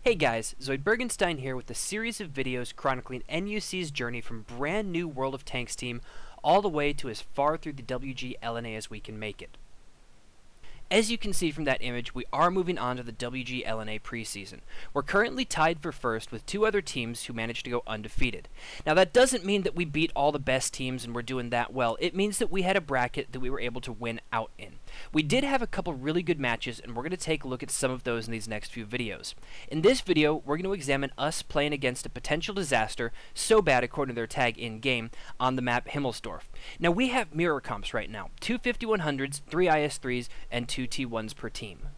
Hey guys, zoidbergenstein here with a series of videos chronicling NUC's journey from brand new World of Tanks team all the way to as far through the WGLNA as we can make it. As you can see from that image, we are moving on to the WGLNA Preseason. We're currently tied for first with two other teams who managed to go undefeated. Now that doesn't mean that we beat all the best teams and we're doing that well. It means that we had a bracket that we were able to win out in. We did have a couple really good matches, and we're going to take a look at some of those in these next few videos. In this video, we're going to examine us playing against a potential disaster, so bad according to their tag in-game, on the map Himmelsdorf. Now we have mirror comps right now, 2 5100s, 3 IS-3s, and 2 T1s per team.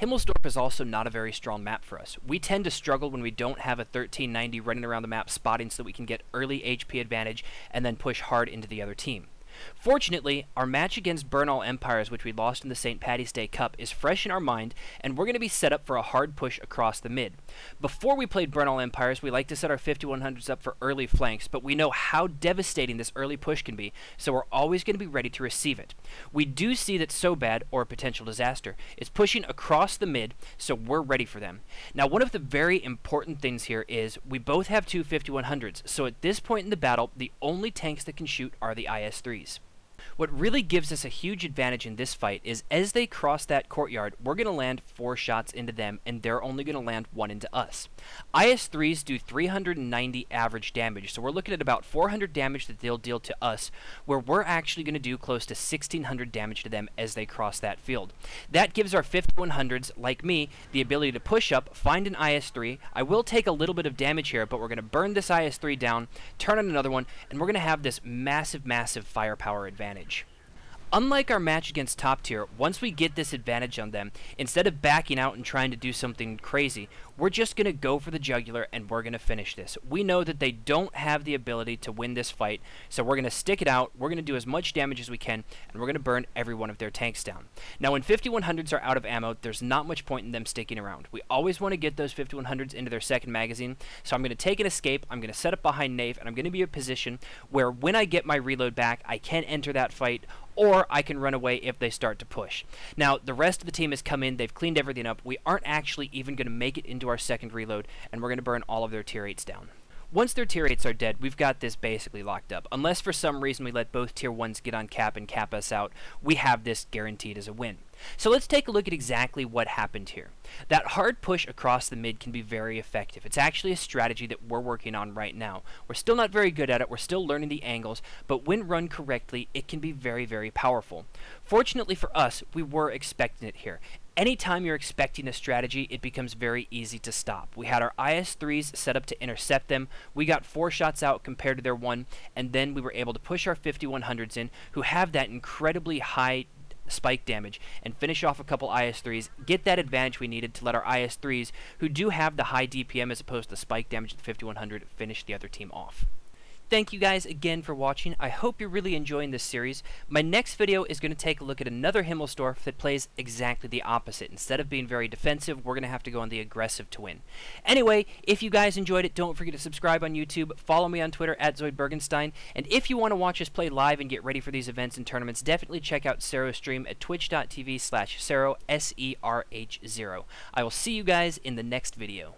Himmelsdorf is also not a very strong map for us. We tend to struggle when we don't have a 1390 running around the map spotting so that we can get early HP advantage and then push hard into the other team. Fortunately, our match against Bernal Empires, which we lost in the St. Paddy's Day Cup, is fresh in our mind, and we're going to be set up for a hard push across the mid. Before we played Bernal Empires, we like to set our 5100s up for early flanks, but we know how devastating this early push can be, so we're always going to be ready to receive it. We do see that So Bad, or a potential disaster, is pushing across the mid, so we're ready for them. Now, one of the very important things here is we both have two 5100s, so at this point in the battle, the only tanks that can shoot are the IS-3s. What really gives us a huge advantage in this fight is as they cross that courtyard, we're going to land 4 shots into them, and they're only going to land 1 into us. IS-3s do 390 average damage, so we're looking at about 400 damage that they'll deal to us, where we're actually going to do close to 1600 damage to them as they cross that field. That gives our 5100s, like me, the ability to push up, find an IS-3. I will take a little bit of damage here, but we're going to burn this IS-3 down, turn on another one, and we're going to have this massive firepower advantage. Unlike our match against top tier, once we get this advantage on them, instead of backing out and trying to do something crazy, we're just going to go for the jugular and we're going to finish this. We know that they don't have the ability to win this fight, so we're going to stick it out, we're going to do as much damage as we can, and we're going to burn every one of their tanks down. Now when 5100s are out of ammo, there's not much point in them sticking around. We always want to get those 5100s into their second magazine, so I'm going to take an escape, I'm going to set up behind Nave, and I'm going to be in a position where when I get my reload back, I can enter that fight, or I can run away if they start to push. Now, the rest of the team has come in, they've cleaned everything up, we aren't actually even going to make it into our second reload, and we're going to burn all of their tier 8s down. Once their tier 8s are dead, we've got this basically locked up. Unless for some reason we let both tier 1s get on cap and cap us out, we have this guaranteed as a win. So let's take a look at exactly what happened here. That hard push across the mid can be very effective. It's actually a strategy that we're working on right now. We're still not very good at it, we're still learning the angles, but when run correctly, it can be very powerful. Fortunately for us, we were expecting it here. Anytime you're expecting a strategy, it becomes very easy to stop. We had our IS-3s set up to intercept them. We got 4 shots out compared to their 1, and then we were able to push our 5100s in, who have that incredibly high spike damage, and finish off a couple IS-3s, get that advantage we needed to let our IS-3s, who do have the high DPM as opposed to spike damage at the 5100, finish the other team off. Thank you guys again for watching. I hope you're really enjoying this series. My next video is going to take a look at another Himmelsdorf that plays exactly the opposite. Instead of being very defensive, we're going to have to go on the aggressive to win. Anyway, if you guys enjoyed it, don't forget to subscribe on YouTube, follow me on Twitter at zoidbergenstein, and if you want to watch us play live and get ready for these events and tournaments, definitely check out Sero's stream at twitch.tv/Sero, SERH0. I will see you guys in the next video.